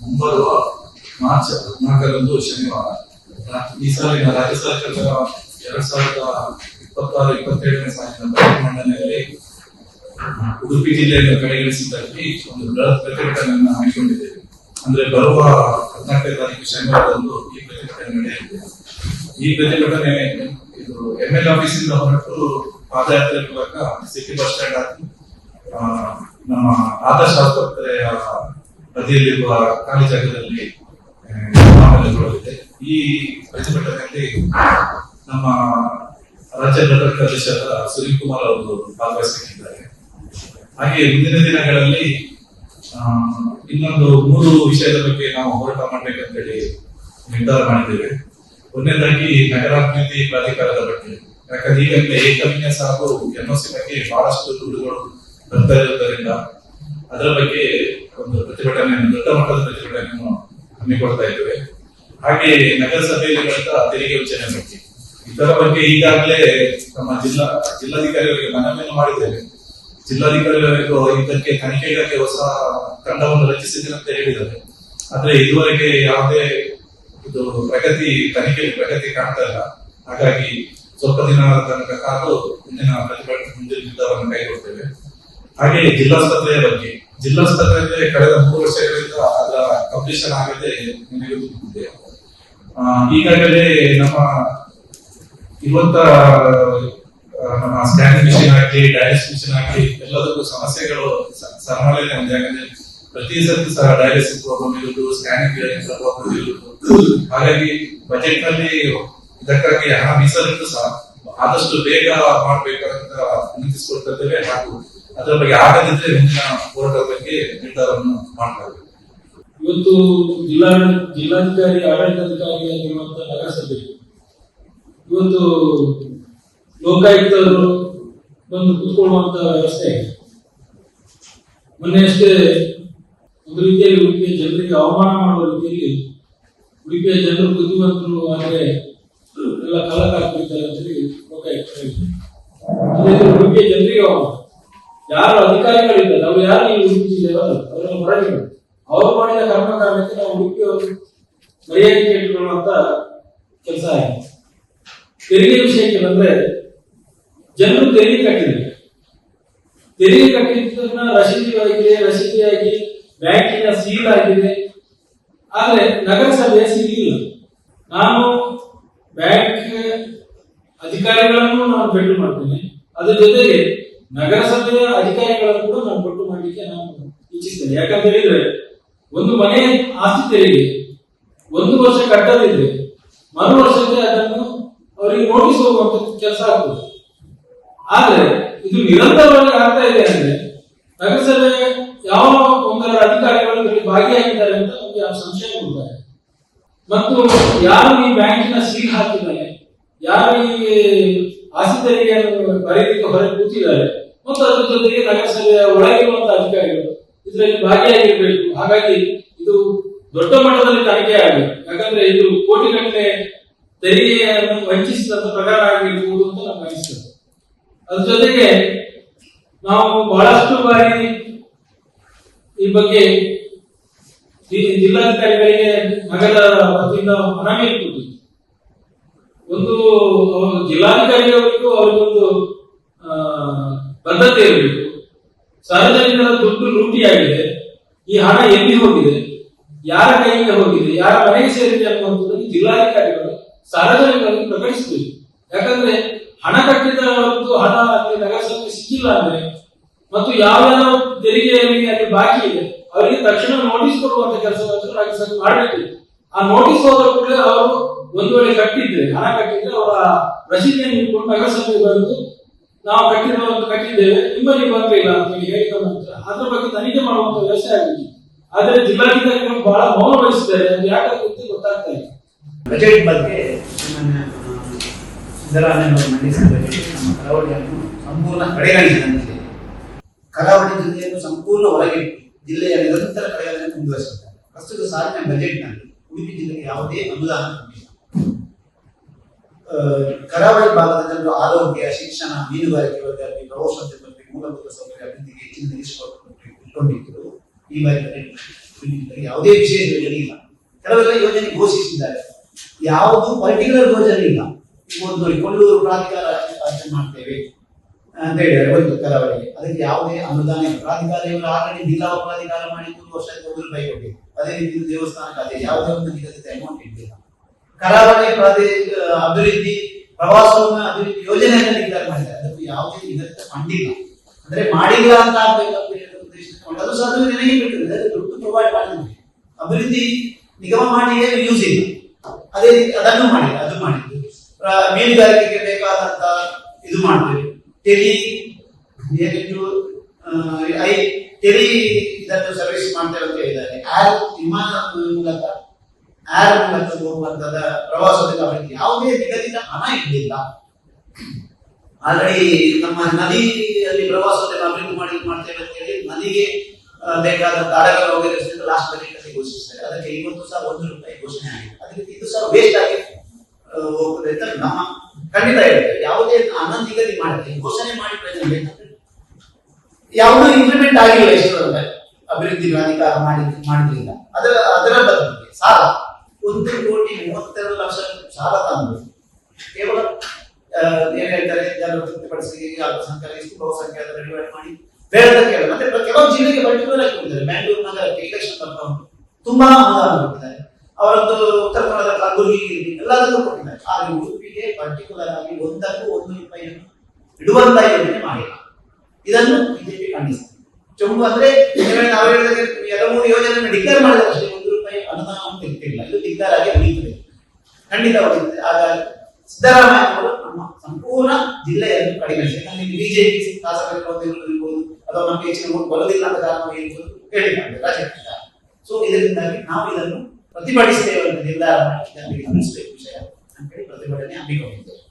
ಮುಂಬರುವ ಮಾರ್ಚ್ 14ರಂದು ಶನಿವಾರ ಈ ಸಾಲಿನ ರಾಜ್ಯ ಸರ್ಕಾರದ 2026-27ನೇ ಸಾಲಿನ ಬಜೆಟ್ ಮಂಡನೆಯಲ್ಲಿ ಉಡುಪಿ ಜಿಲ್ಲೆಯನ್ನು ಕಡೆಗಣಿಸಿದಲ್ಲಿ ಒಂದು ಬೃಹತ್ ಪ್ರತಿಭಟನೆಯನ್ನು ಹಮ್ಮಿಕೊಂಡಿದ್ದೇವೆ. ಅಂದ್ರೆ ಬರುವ 14ನೇ ತಾರೀಕು ಶನಿವಾರದಂದು ಈ ಪ್ರತಿಭಟನೆ ನಡೆಯಲಿದೆ. ಈ ಪ್ರತಿಭಟನೆ ಇದು ML ಆಫೀಸಿಂದ ಹೊರಟು ಪಾದಯಾತ್ರೆ ಮೂಲಕ ಸಿಟಿ ಬಸ್ ಸ್ಟ್ಯಾಂಡ್ ಆಗಿ ನಮ್ಮ ಆದರ್ಶ ಆಸ್ಪತ್ರೆಯ ಬದಿಯಲ್ಲಿರುವ ಖಾಲಿ ಜಾಗದಲ್ಲಿ ಸಮಾವೇಶಗೊಳ್ಳಲಿದೆ. ಈ ಪ್ರತಿಭಟನೆಯಲ್ಲಿ ನಮ್ಮ ರಾಜ್ಯ ಘಟಕ ಅಧ್ಯಕ್ಷರಾದ ಸುನೀಲ್ ಕುಮಾರ್ ಅವರು ಭಾಗವಹಿಸಲಿದ್ದಾರೆ. ಹಾಗೆ ಮುಂದಿನ ದಿನಗಳಲ್ಲಿ ಇನ್ನೊಂದು 3 ವಿಷಯದ ಬಗ್ಗೆ ನಾವು ಹೋರಾಟ ಮಾಡ್ಬೇಕಂತೇಳಿ ನಿರ್ಧಾರ ಮಾಡಿದ್ದೇವೆ. ಒಂದನೇದಾಗಿ ನಗರಾಭಿವೃದ್ಧಿ ಪ್ರಾಧಿಕಾರದ ಬಗ್ಗೆ, ಯಾಕಂದ್ರೆ ಈಗಾಗಲೇ ಏಕವಿನ್ಯಾಸ ಹಾಗೂ NOC ಬಗ್ಗೆ ಬಹಳಷ್ಟು ದೂರುಗಳು ಬರ್ತಾ ಇರುವುದರಿಂದ ಅದರ ಬಗ್ಗೆ ಒಂದು ಪ್ರತಿಭಟನೆಯನ್ನು, ದೊಡ್ಡ ಮಟ್ಟದ ಪ್ರತಿಭಟನೆಯನ್ನು ಹಮ್ಮಿಕೊಳ್ತಾ ಇದ್ದೇವೆ. ಹಾಗೆ ನಗರಸಭೆಯಲ್ಲಿ ನಡೆದ ತೆರಿಗೆ ವಂಚನೆ ಬಗ್ಗೆ, ಇದರ ಬಗ್ಗೆ ಈಗಾಗಲೇ ನಮ್ಮ ಜಿಲ್ಲಾಧಿಕಾರಿಗಳಿಗೆ ಮನವಿಯನ್ನು ಮಾಡಿದ್ದೇವೆ. ಜಿಲ್ಲಾಧಿಕಾರಿಗಳು ಇದಕ್ಕೆ ತನಿಖೆಗಾಗಿ ಹೊಸ ತಂಡವನ್ನು ರಚಿಸಿದೆ ಅಂತ ಹೇಳಿದ್ದಾರೆ. ಆದ್ರೆ ಇದುವರೆಗೆ ಯಾವುದೇ ತನಿಖೆ ಪ್ರಗತಿ ಕಾಣ್ತಾ ಇಲ್ಲ. ಹಾಗಾಗಿ ಸ್ವಲ್ಪ ದಿನಗಳ ತನಕ ಕಾದು ಮುಂದಿನ ನಿರ್ಧಾರವನ್ನು ಕೈಗೊಳ್ತೇವೆ. ಹಾಗೆ ಜಿಲ್ಲಾಸ್ಪತ್ರೆಯ ಬಗ್ಗೆ, ಜಿಲ್ಲಾಸ್ಪತ್ರೆಯಲ್ಲಿ ಕಳೆದ 3 ವರ್ಷಗಳಿಂದ ಅದರ ಕಂಪ್ಲೀಷನ್ ಆಗದೆ ನಿಮಗೆ ಗೊತ್ತಿದೆ. ಈಗಾಗಲೇ ನಮ್ಮ ಸ್ಕ್ಯಾನಿಂಗ್ ಮಿಷಿನ್ ಆಗಲಿ, ಡಯಾಲಿಸಿಸ್ ಮಿಷಿನ್ ಆಗಲಿ ಎಲ್ಲದಕ್ಕೂ ಸಮಸ್ಯೆಗಳು ಸರಮಾಲೆಯಲ್ಲಿ ಒಂದಾಗಿದೆ. ಪ್ರತಿ ಸತಿ ಸಹ ಡಯಾಲಿಸಿಸ್ ಪ್ರಾಬ್ಲಮ್ ಇರುವುದು, ಸ್ಕ್ಯಾನಿಂಗ್ ಪ್ರಾಬ್ಲಮ್ ಇರುವುದು. ಹಾಗಾಗಿ ಬಜೆಟ್ ನಲ್ಲಿ ಇದಕ್ಕಾಗಿ ಹಣ ಮೀಸಲಿಟ್ಟು ಸಹ ಆದಷ್ಟು ಬೇಗ ಮಾಡಬೇಕಂತ ವಿನಂತಿಸಿಕೊಳ್ತಿದ್ದೇವೆ. ಹಾಗೂ ಅದರ ಬಗ್ಗೆ ಆಗದಿದ್ರೆ ಮುಂದಿನ ಹೋರಾಟದ ಬಗ್ಗೆ ನಿರ್ಧಾರವನ್ನು ಮಾಡಲಾಗಿದೆ. ಇವತ್ತು ಜಿಲ್ಲಾಧಿಕಾರಿ ಆಡಳಿತಾಧಿಕಾರಿಯಾಗಿರುವಂತಹ ನಗರಸಭೆ ಇವತ್ತು ಲೋಕಾಯುಕ್ತರು ಬಂದು ಕೂತ್ಕೊಳ್ಳುವಂತ ವ್ಯವಸ್ಥೆ ಇದೆ. ಮೊನ್ನೆಯಷ್ಟೇ ಒಂದು ರೀತಿಯಲ್ಲಿ ಉಡುಪಿಯ ಜನರಿಗೆ ಅವಮಾನ ಮಾಡುವ ರೀತಿಯಲ್ಲಿ ಉಡುಪಿಯ ಜನರು ಬುದ್ಧಿವಂತರು ಆದರೆ ಎಲ್ಲ ಕಲಕಾಗ್ತಿರ್ತಾರೆ ಅಂತೇಳಿ ಉಡುಪಿಯ ಜನರಿಗೆ ಅವಮಾನ. ಯಾರು ಅಧಿಕಾರಿಗಳಿದ್ದಾರೆ ಅವರು ಯಾರು ಈ ಉಡುಪಿ ಜಿಲ್ಲೆಯವರು, ಅವರನ್ನು ಹೊರಗೆ ಅವರು ಮಾಡಿದ ಕರ್ಮಕಾಂಡಕ್ಕೆ ನಾವು ಉಡುಪಿಯವರು ಮರ್ಯಾದೆ ಕೇಳಿಕೊಳ್ಳುವಂತ ಕೆಲಸ ಆಗಿದೆ. ತೆರಿಗೆ ವಿಷಯಕ್ಕೆ ಬಂದ್ರೆ ಜನರು ತೆರಿಗೆ ಕಟ್ಟಿದ್ದನ್ನ ರಸೀದಿಯಾಗಿ ಬ್ಯಾಂಕಿನ ಸೀಲ್ ಆಗಿದೆ. ಆದ್ರೆ ನಗರಸಭೆಯ ಸೀಲ್ ಇಲ್ಲ. ನಾನು ಬ್ಯಾಂಕ್ ಅಧಿಕಾರಿಗಳನ್ನು ನಾನು ಬೆಟ್ಟು ಮಾಡ್ತೇನೆ, ಅದರ ಜೊತೆಗೆ ನಗರಸಭೆಯ ಅಧಿಕಾರಿಗಳನ್ನು ಕೂಡ ನಾನು ಬೆಟ್ಟು ಮಾಡಲಿಕ್ಕೆ ನಾನು ಇಚ್ಛಿಸ್ತೇನೆ. ಯಾಕಂತ ಹೇಳಿದ್ರೆ ಒಂದು ಮನೆ ಆಸ್ತಿ ತೆರಿಗೆ 1 ವರ್ಷ ಕಟ್ಟದಿದ್ರೆ ಮರು ವರ್ಷಕ್ಕೆ ಅದನ್ನು ಅವರಿಗೆ ನೋಟಿಸ್ ಹೋಗುವಂತ ಕೆಲಸ ಆಗ್ತದೆ. ಆದ್ರೆ ಇದು ನಿರಂತರವಾಗಿ ಆಗ್ತಾ ಇದೆ ಅಂದ್ರೆ ನಗರಸಭೆ ಯಾವ ಒಂದರ ಅಧಿಕಾರಿಗಳು ಭಾಗಿಯಾಗಿದ್ದಾರೆ ಅಂತ ನಮಗೆ ಸಂಶಯ ಕೊಡ್ತಾರೆ. ಮತ್ತು ಯಾರು ಈ ಬ್ಯಾಂಕಿನ ಸೀಲ್ ಹಾಕಿದ್ದಾರೆ, ಯಾರು ಈ ಆಸ್ತಿ ತೆರಿಗೆಯನ್ನು ಬರೀಲಿಕ್ಕೆ ಹೊರಗೆ ಕೂತಿದ್ದಾರೆ ಮತ್ತು ಅದರ ಜೊತೆಗೆ ನಗರಸಭೆಯ ಒಳಗಿರುವಂತಹ ಅಧಿಕಾರಿಗಳು ಇದರಲ್ಲಿ ಭಾಗಿಯಾಗಿರ್ಬೇಕು. ಹಾಗಾಗಿ ಇದು ದೊಡ್ಡ ಮಟ್ಟದಲ್ಲಿ ತನಿಖೆ ಆಗಬೇಕು. ಯಾಕಂದ್ರೆ ಇದು ಕೋಟಿಗಟ್ಟಲೆ ತೆರಿಗೆಯನ್ನು ವಂಚಿಸಿದಂತ ಪ್ರಕಾರ ಆಗಿರ್ಬೋದು ಅಂತ ನಮ್ಗೆ ಅನಿಸ್ತದೆ. ಅದ್ರ ಜೊತೆಗೆ ನಾವು ಬಹಳಷ್ಟು ಬಾರಿ ಈ ಬಗ್ಗೆ ಜಿಲ್ಲಾಧಿಕಾರಿಗಳಿಗೆ ನಗರದ ವತಿಯಿಂದ ಮನವಿ ಕೊಟ್ಟಿದ್ವಿ. ಒಂದು ಜಿಲ್ಲಾಧಿಕಾರಿಯವರಿಗೂ ಅವರಿಗೊಂದು ಬದ್ಧತೆ ಇರಬೇಕು. ಸಾರ್ವಜನಿಕರ ದುಡ್ಡು ಲೂಟಿಯಾಗಿದೆ, ಈ ಹಣ ಎಲ್ಲಿ ಹೋಗಿದೆ, ಯಾರ ಕೈಗೆ ಹೋಗಿದೆ, ಯಾರ ಮನೆಗೆ ಸೇರಿದೆ ಅನ್ನುವಂಥದ್ದು ಜಿಲ್ಲಾಧಿಕಾರಿಗಳು ಸಾರ್ವಜನಿಕರಿಗೆ ಪ್ರಕಟಿಸಬೇಕು. ಯಾಕಂದ್ರೆ ಹಣ ಕಟ್ಟಿದ ಹೊರತು ಹಣ ಅಲ್ಲಿ ನಗರಸಭೆ ಸಿಕ್ಕಿಲ್ಲ ಅಂದ್ರೆ ಮತ್ತು ಯಾವ ತೆರಿಗೆಯಲ್ಲಿ ಅಲ್ಲಿ ಬಾಕಿ ಇದೆ ಅವರಿಗೆ ತಕ್ಷಣ ನೋಟಿಸ್ ಕೊಡುವಂತ ಕೆಲಸವನ್ನು ರಾಜ್ಯ ಮಾಡಬೇಕು. ಆ ನೋಟಿಸ್ ಹೋದ ಕೂಡಲೇ ಅವರು ಒಂದು ವೇಳೆ ಹಣ ಕಟ್ಟಿದ್ರೆ ಅವರ ರಸೀದಿಯನ್ನು ಇಟ್ಕೊಂಡು ನಗರಸಭೆಗೆ ಬಂದು ನಾವು ಕಟ್ಟಿದ್ದೇವೆ, ನಿಮ್ಮಲ್ಲಿ ಬಂದಿಲ್ಲ ಅಂತ ಹೇಳಿದ ನಂತರ ಅದ್ರ ಬಗ್ಗೆ ತನಿಖೆ ಮಾಡುವಂತ ವ್ಯವಸ್ಥೆ ಆಗಿದೆ. ಆದ್ರೆ ಜಿಲ್ಲಾಧಿಕಾರಿಗಳು ಬಹಳ ಮೌನ ವಹಿಸಿದ್ದಾರೆ. ಅದು ಯಾಕಂತ ಗೊತ್ತಾಗ್ತಾ ಇಲ್ಲ. ಬಜೆಟ್ ಬಗ್ಗೆ ಸಿದ್ದರಾಮಯ್ಯ ಮಂಡಿಸಿದ ನಮ್ಮ ಕರಾವಳಿಯನ್ನು ಸಂಪೂರ್ಣ ಕಡೆಗಣಿಸಿದಂತೆ, ಕರಾವಳಿ ಜಿಲ್ಲೆಯನ್ನು ಸಂಪೂರ್ಣ ಹೊರಗಿಟ್ಟು ಜಿಲ್ಲೆಯ ನಿರಂತರ ಕಡೆಗಳನ್ನು ಮುಂದುವರಿಸುತ್ತಾರೆ. ಪ್ರಸ್ತುತ ಸಾಲಿನ ಬಜೆಟ್ನಲ್ಲಿ ಉಡುಪಿ ಜಿಲ್ಲೆಗೆ ಯಾವುದೇ ಅನುದಾನ ಕೊಟ್ಟಿಲ್ಲ. ಕರಾವಳಿ ಭಾಗದ ಜನರು ಆರೋಗ್ಯ, ಶಿಕ್ಷಣ, ಮೀನುಗಾರಿಕೆ, ಪ್ರವಾಸೋದ್ಯಮಕ್ಕೆ ಮೂಲಭೂತ ಸೌಕರ್ಯ ಅಭಿವೃದ್ಧಿಗೆ ಹೆಚ್ಚಿನ ಇಟ್ಟುಕೊಂಡಿದ್ದರು. ಈ ಬಾರಿ ಯಾವುದೇ ವಿಶೇಷ ಯೋಜನೆ ಇಲ್ಲ. ಕೆಲವೆಲ್ಲ ಯೋಜನೆ ಘೋಷಿಸಿದ್ದಾರೆ, ಯಾವುದು ಪರ್ಟಿಕ್ಯುಲರ್ ಯೋಜನೆ ಇಲ್ಲ. ಈಗ ಒಂದು ನೋಡಿ, ಕೊಳ್ಳೂರು ಪ್ರಾಧಿಕಾರ ರಚನೆ ಮಾಡ್ತೇವೆ ಅಂತ ಹೇಳಿದ್ದಾರೆ ಒಂದು ಕರಾವಳಿಗೆ, ಅದಕ್ಕೆ ಯಾವುದೇ ಅನುದಾನ ಇಲ್ಲ. ಪ್ರಾಧಿಕಾರ ಇವರು ಆಲ್ರೆಡಿ ಜಿಲ್ಲಾ ಪ್ರಾಧಿಕಾರ ಮಾಡಿ 3 ವರ್ಷಕ್ಕೆ 1 ರೂಪಾಯಿ ಕೊಟ್ಟಿದೆ. ಅದೇ ರೀತಿ ದೇವಸ್ಥಾನಕ್ಕೆ ಅದೇ ಯಾವುದೇ ಒಂದು ನಿಗದಿತ ಅಮೌಂಟ್ ಇಟ್ಟಿಲ್ಲ. ಕರಾವಳಿ ಅಭಿವೃದ್ಧಿ ಪ್ರವಾಸೋದ್ಯಮ ಅಭಿವೃದ್ಧಿ ಯೋಜನೆಯನ್ನು ನಿರ್ಧಾರ ಮಾಡಿದ್ದಾರೆ, ಅದಕ್ಕೆ ಯಾವುದೇ ನಿಗದಿತ ಫಂಡ್ ಇಲ್ಲ. ಅಂದ್ರೆ ಮಾಡಿಲ್ಲ ಅಂತ ಆಗ್ಬೇಕಂತ ಹೇಳುವ ಉದ್ದೇಶಿಸಿಕೊಂಡು ಅದು ಸಹ ಜನರಿಗೆ ಬಿಟ್ಟಿದೆ, ದುಡ್ಡು ಪ್ರೊವೈಡ್ ಮಾಡಿದ್ರೆ ಅಭಿವೃದ್ಧಿ ನಿಗಮ ಮಾಡಿ ಯೂಸ್ ಇಲ್ಲ. ಅದೇ ರೀತಿ ಅದನ್ನು ಮಾಡಿಲ್ಲ, ಅದು ಮಾಡಿದ್ದು ಮೀನುಗಾರಿಕೆಗೆ ಬೇಕಾದಂತ ಇದು ಮಾಡ್ತೇವೆ. ಟೆಲಿ ಇದನ್ನು ಸರ್ವಿಸ್ ಮಾಡ್ತೇವೆ ಅಂತ ಹೇಳಿದ್ದಾರೆ. ವಿಮಾನ ಮೂಲಕ ಹೋಗುವಂತದ ಪ್ರವಾಸೋದ್ಯಮ ಅಭಿವೃದ್ಧಿ ಯಾವುದೇ ನಿಗದಿತ ಹಣ ಇರಲಿಲ್ಲ. ಆಲ್ರೆಡಿ ನಮ್ಮ ನದಿಯಲ್ಲಿ ಪ್ರವಾಸೋದ್ಯಮ ಅಭಿವೃದ್ಧಿ ಮಾಡ್ತೇವೆ ಅಂತ ಹೇಳಿ ನದಿಗೆ ಬೇಕಾದಂತ ಅಡಗಲು ವಗೈರೆ ಲಾಸ್ಟ್ ಬಜೆಟ್ ಅಲ್ಲಿ ಘೋಷಿಸಿದ್ದಾರೆ. ಅದಕ್ಕೆ ಇವತ್ತು ಸಹ 1 ರೂಪಾಯಿ ಘೋಷಣೆ ಆಗಿದೆ. ಅದಕ್ಕೆ ಇದು ಸಹ ವೇಸ್ಟ್ ಆಗಿ ಹೋಗ್ತದೆ ಅಂತ ನಮ್ಮ ಖಂಡಿತ ಹೇಳ್ತೇವೆ. ಯಾವುದೇ ಹಣ ನಿಗದಿ ಮಾಡಿದ್ರೆ ಘೋಷಣೆ ಮಾಡಿ ಪ್ರಯೋಜನ ಬೇಕಂದ್ರೆ ಯಾವುದೂ ಇಂಪ್ಲಿಮೆಂಟ್ ಆಗಿಲ್ಲ. ಎಷ್ಟು ಅಭಿವೃದ್ಧಿ ಪ್ರಾಧಿಕಾರ ಮಾಡಿದ್ರಿಂದ ಅದರ ಬದಲಿಗೆ ಸಾಲ 1,32,00,000 ಸಾಲ ತಂದು ಕೇವಲ ಏನ್ ಹೇಳ್ತಾರೆ, ಜನರು ತೃಪ್ತಿಪಡಿಸಿ ಅಲ್ಪಸಂಖ್ಯಾತ ಬಹುಸಂಖ್ಯಾತರ ಡಿವೈಡ್ ಮಾಡಿ ಬೇರೆ ಕೇಳ. ಮತ್ತೆ ಕೆಲವು ಜಿಲ್ಲೆಗೆ ಪರ್ಟಿಕ್ಯುಲರ್ ಆಗಿ ಕೊಟ್ಟಿದ್ದಾರೆ. ಬ್ಯಾಂಗ್ಳೂರು ನಗರಕ್ಕೆ ಇಲೆಕ್ಷನ್ ಬರ್ತಾ ಉಂಟು, ತುಂಬಾ ಅನುದಾನ ಕೊಟ್ಟಿದ್ದಾರೆ. ಅವರದ್ದು ಉತ್ತರ ಕನ್ನಡ ಕಲಬುರಗಿ ಎಲ್ಲದಕ್ಕೂ ಕೊಟ್ಟಿದ್ದಾರೆ. ಆದ್ರೆ ಉಡುಪಿಗೆ ಪರ್ಟಿಕ್ಯುಲರ್ ಆಗಿ 1 ರೂಪಾಯಿಯನ್ನು ಇಡುವಂತ ಯೋಜನೆ ಮಾಡಿಲ್ಲ. ಇದನ್ನು ಬಿಜೆಪಿ ಖಂಡಿಸ್ತದೆ. ಚೊಂಬು ಅಂದ್ರೆ ನಾವು ಹೇಳಿದಾಗ 2-3 ಯೋಜನೆ ಡಿಕ್ಲೇರ್ ಮಾಡಿದ್ರೆ ಅಷ್ಟೇ, 1 ರೂಪಾಯಿ ಅನುದಾನವನ್ನು ತೆಗೆದಿಲ್ಲ. ಇದು ಡಿಕ್ಲೇರ್ ಆಗಿ ಉಳಿಯುತ್ತದೆ, ಖಂಡಿತ ಉಳಿಯುತ್ತದೆ. ಹಾಗಾಗಿ ಸಿದ್ದರಾಮಯ್ಯ ಅವರು ನಮ್ಮ ಸಂಪೂರ್ಣ ಜಿಲ್ಲೆಯನ್ನು ಕಡಿಮೆ ಬಿಜೆಪಿ ಶಾಸಕರು ಇರ್ಬೋದು ಅಥವಾ ನಮಗೆ ಹೆಚ್ಚಿನ ಓಟ್ ಬರೋದಿಲ್ಲ ಅಂತ ಕಾರಣ ಹೇಳಿದ್ದಾರೆ ರಾಜಕೀಯ. ಸೊ ಇದರಿಂದಾಗಿ ನಾವು ಇದನ್ನು ಪ್ರತಿಭಟಿಸ್ತೇವೆ ಅಂತ ನಿರ್ಧಾರ ಮಾಡಿ ವಿಷಯ ಅಂತ ಹೇಳಿ ಪ್ರತಿಭಟನೆ ಹಮ್ಮಿಕೊಂಡಿದ್ದೇವೆ.